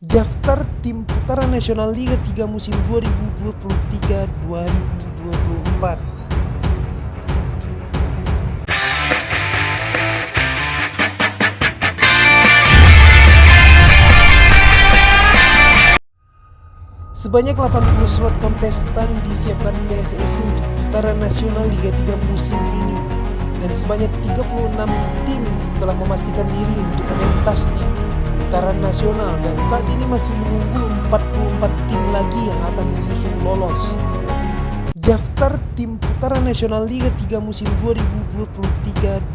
Daftar tim putaran nasional Liga 3 musim 2023-2024. Sebanyak 80 slot kontestan disiapkan PSSI untuk putaran nasional Liga 3 musim ini, dan sebanyak 36 tim telah memastikan diri untuk mentas di putaran nasional, dan saat ini masih menunggu 44 tim lagi yang akan menyusul lolos. Daftar tim putaran nasional Liga 3 musim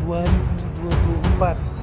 2023-2024.